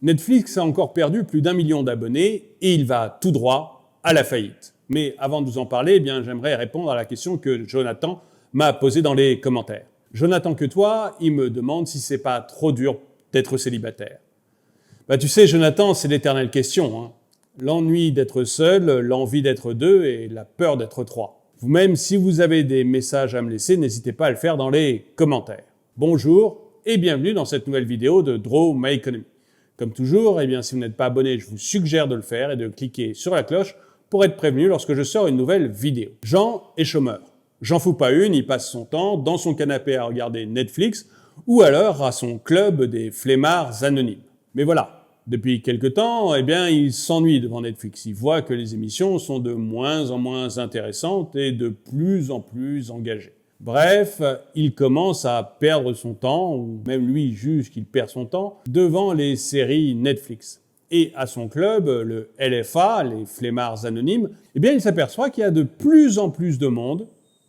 Netflix a encore perdu plus d'1 million d'abonnés et il va tout droit à la faillite. Mais avant de vous en parler, j'aimerais répondre à la question que Jonathan m'a posée dans les commentaires. Jonathan que toi, il me demande si c'est pas trop dur d'être célibataire. Tu sais, Jonathan, c'est l'éternelle question. L'ennui d'être seul, l'envie d'être deux et la peur d'être trois. Vous-même, si vous avez des messages à me laisser, n'hésitez pas à le faire dans les commentaires. Bonjour et bienvenue dans cette nouvelle vidéo de Draw My Economy. Comme toujours, si vous n'êtes pas abonné, je vous suggère de le faire et de cliquer sur la cloche pour être prévenu lorsque je sors une nouvelle vidéo. Jean est chômeur. J'en fous pas une, il passe son temps dans son canapé à regarder Netflix ou alors à son club des flemmards anonymes. Mais voilà, depuis quelque temps, il s'ennuie devant Netflix. Il voit que les émissions sont de moins en moins intéressantes et de plus en plus engagées. Bref, il commence à perdre son temps, ou même lui juge qu'il perd son temps, devant les séries Netflix. Et à son club, le LFA, les flemmards anonymes, il s'aperçoit qu'il y a de plus en plus de monde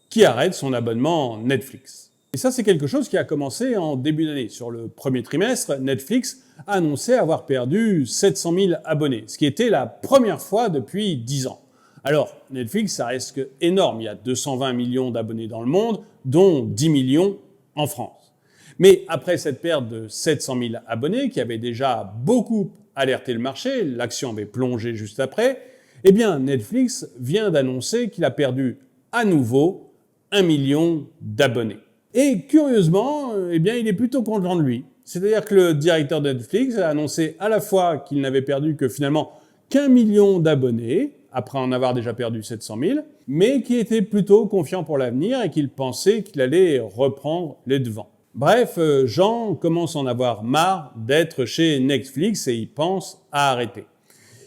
qui arrête son abonnement Netflix. Et ça, c'est quelque chose qui a commencé en début d'année. Sur le premier trimestre, Netflix a annoncé avoir perdu 700 000 abonnés, ce qui était la première fois depuis 10 ans. Alors, Netflix, ça reste énorme. Il y a 220 millions d'abonnés dans le monde, dont 10 millions en France. Mais après cette perte de 700 000 abonnés, qui avait déjà beaucoup alerté le marché, l'action avait plongé juste après, Netflix vient d'annoncer qu'il a perdu à nouveau 1 million d'abonnés. Et curieusement, il est plutôt content de lui. C'est-à-dire que le directeur de Netflix a annoncé à la fois qu'il n'avait perdu que finalement qu'1 million d'abonnés, après en avoir déjà perdu 700 000, mais qui était plutôt confiant pour l'avenir et qu'il pensait qu'il allait reprendre les devants. Bref, Jean commence à en avoir marre d'être chez Netflix et il pense à arrêter.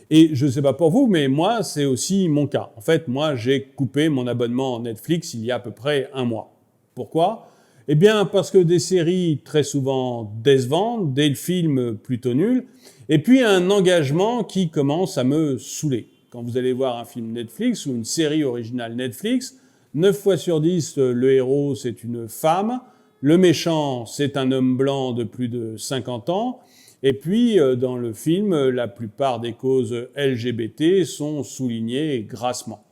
Et je ne sais pas pour vous, mais moi, c'est aussi mon cas. En fait, moi, j'ai coupé mon abonnement Netflix il y a à peu près 1 mois. Pourquoi ? Parce que des séries très souvent décevantes, des films plutôt nuls, et puis un engagement qui commence à me saouler. Quand vous allez voir un film Netflix ou une série originale Netflix, 9 fois sur 10, le héros, c'est une femme, le méchant, c'est un homme blanc de plus de 50 ans, et puis dans le film, la plupart des causes LGBT sont soulignées grassement.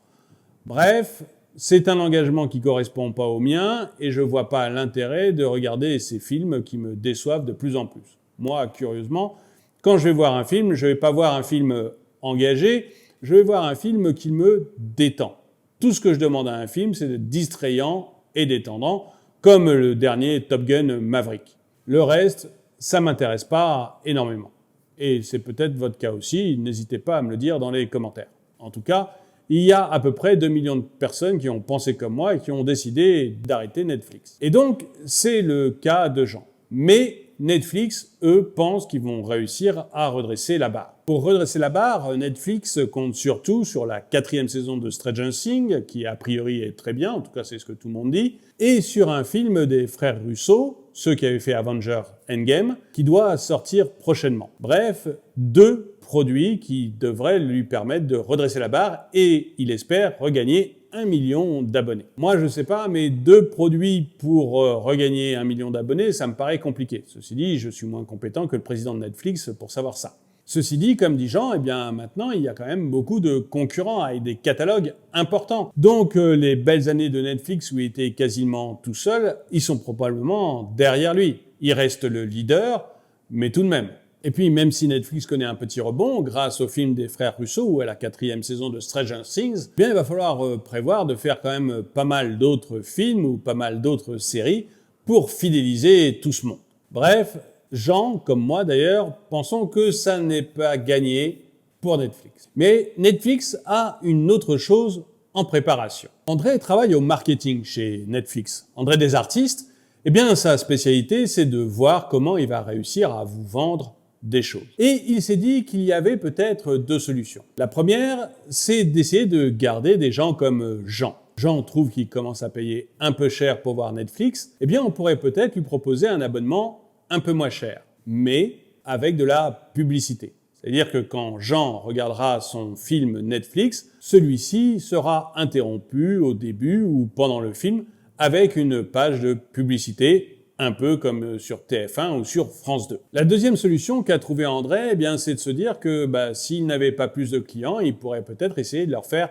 Bref, c'est un engagement qui ne correspond pas au mien et je ne vois pas l'intérêt de regarder ces films qui me déçoivent de plus en plus. Moi, curieusement, quand je vais voir un film, je ne vais pas voir un film engagé, je vais voir un film qui me détend. Tout ce que je demande à un film, c'est d'être distrayant et détendant, comme le dernier Top Gun Maverick. Le reste, ça ne m'intéresse pas énormément. Et c'est peut-être votre cas aussi, n'hésitez pas à me le dire dans les commentaires. En tout cas, il y a à peu près 2 millions de personnes qui ont pensé comme moi et qui ont décidé d'arrêter Netflix. Et donc, c'est le cas de Jean. Mais Netflix, eux, pensent qu'ils vont réussir à redresser la barre. Pour redresser la barre, Netflix compte surtout sur la 4e saison de Stranger Things, qui a priori est très bien, en tout cas c'est ce que tout le monde dit, et sur un film des frères Russo, ceux qui avaient fait Avengers Endgame, qui doit sortir prochainement. Bref, 2 produits qui devraient lui permettre de redresser la barre et, il espère, regagner 1 million d'abonnés. Moi, je ne sais pas, mais 2 produits pour regagner 1 million d'abonnés, ça me paraît compliqué. Ceci dit, je suis moins compétent que le président de Netflix pour savoir ça. Ceci dit, comme dit Jean, maintenant, il y a quand même beaucoup de concurrents avec des catalogues importants. Donc, les belles années de Netflix où il était quasiment tout seul, ils sont probablement derrière lui. Il reste le leader, mais tout de même. Et puis, même si Netflix connaît un petit rebond, grâce au film des frères Russo ou à la 4e saison de Stranger Things, il va falloir prévoir de faire quand même pas mal d'autres films ou pas mal d'autres séries pour fidéliser tout ce monde. Bref, Jean, comme moi d'ailleurs, pensons que ça n'est pas gagné pour Netflix. Mais Netflix a une autre chose en préparation. André travaille au marketing chez Netflix. André des artistes, sa spécialité, c'est de voir comment il va réussir à vous vendre des choses. Et il s'est dit qu'il y avait peut-être 2 solutions. La première, c'est d'essayer de garder des gens comme Jean. Jean trouve qu'il commence à payer un peu cher pour voir Netflix. On pourrait peut-être lui proposer un abonnement un peu moins cher, mais avec de la publicité. C'est-à-dire que quand Jean regardera son film Netflix, celui-ci sera interrompu au début ou pendant le film avec une page de publicité un peu comme sur TF1 ou sur France 2. La deuxième solution qu'a trouvé André, eh bien, c'est de se dire que s'il n'avait pas plus de clients, il pourrait peut-être essayer de leur faire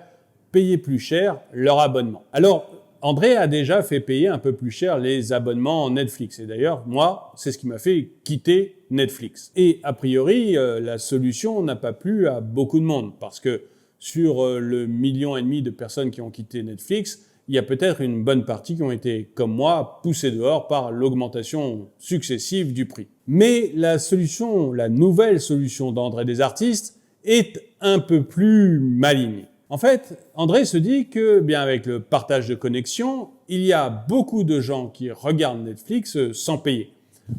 payer plus cher leur abonnement. Alors, André a déjà fait payer un peu plus cher les abonnements Netflix. Et d'ailleurs, moi, c'est ce qui m'a fait quitter Netflix. Et a priori, la solution n'a pas plu à beaucoup de monde parce que sur le 1,5 million de personnes qui ont quitté Netflix, il y a peut-être une bonne partie qui ont été, comme moi, poussées dehors par l'augmentation successive du prix. Mais la nouvelle solution d'André Desartistes est un peu plus maligne. En fait, André se dit que, bien avec le partage de connexion, il y a beaucoup de gens qui regardent Netflix sans payer.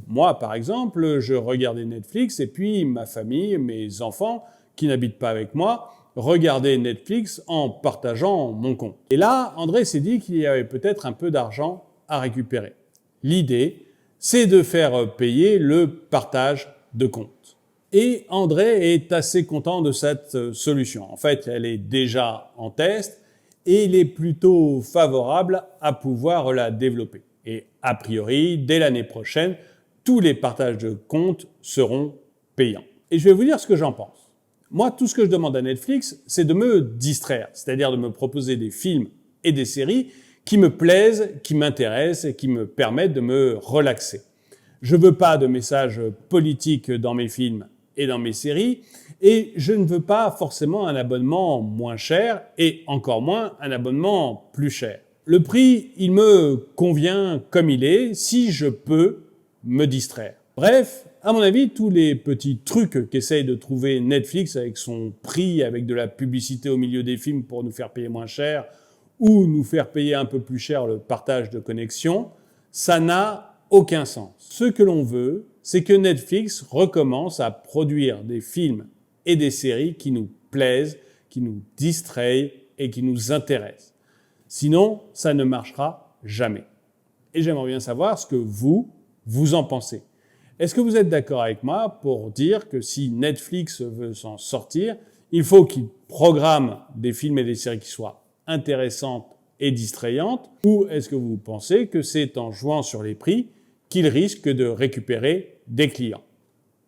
Moi, par exemple, je regardais Netflix et puis ma famille, mes enfants, qui n'habitent pas avec moi, regarder Netflix en partageant mon compte. Et là, André s'est dit qu'il y avait peut-être un peu d'argent à récupérer. L'idée, c'est de faire payer le partage de compte. Et André est assez content de cette solution. En fait, elle est déjà en test et il est plutôt favorable à pouvoir la développer. Et a priori, dès l'année prochaine, tous les partages de comptes seront payants. Et je vais vous dire ce que j'en pense. Moi, tout ce que je demande à Netflix, c'est de me distraire, c'est-à-dire de me proposer des films et des séries qui me plaisent, qui m'intéressent et qui me permettent de me relaxer. Je ne veux pas de messages politiques dans mes films et dans mes séries, et je ne veux pas forcément un abonnement moins cher et encore moins un abonnement plus cher. Le prix, il me convient comme il est, si je peux me distraire. Bref, à mon avis, tous les petits trucs qu'essaye de trouver Netflix avec son prix, avec de la publicité au milieu des films pour nous faire payer moins cher ou nous faire payer un peu plus cher le partage de connexion, ça n'a aucun sens. Ce que l'on veut, c'est que Netflix recommence à produire des films et des séries qui nous plaisent, qui nous distraient et qui nous intéressent. Sinon, ça ne marchera jamais. Et j'aimerais bien savoir ce que vous en pensez. Est-ce que vous êtes d'accord avec moi pour dire que si Netflix veut s'en sortir, il faut qu'il programme des films et des séries qui soient intéressantes et distrayantes, ou est-ce que vous pensez que c'est en jouant sur les prix qu'il risque de récupérer des clients?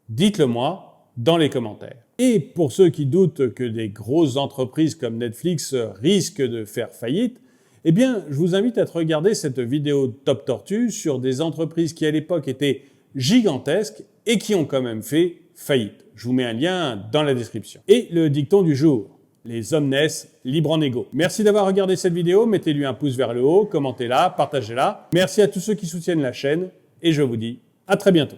Dites-le moi dans les commentaires. Et pour ceux qui doutent que des grosses entreprises comme Netflix risquent de faire faillite, eh bien, je vous invite à regarder cette vidéo Top Tortue sur des entreprises qui à l'époque étaient gigantesques et qui ont quand même fait faillite. Je vous mets un lien dans la description. Et le dicton du jour, les hommes naissent libres en égaux. Merci d'avoir regardé cette vidéo, mettez-lui un pouce vers le haut, commentez-la, partagez-la. Merci à tous ceux qui soutiennent la chaîne et je vous dis à très bientôt.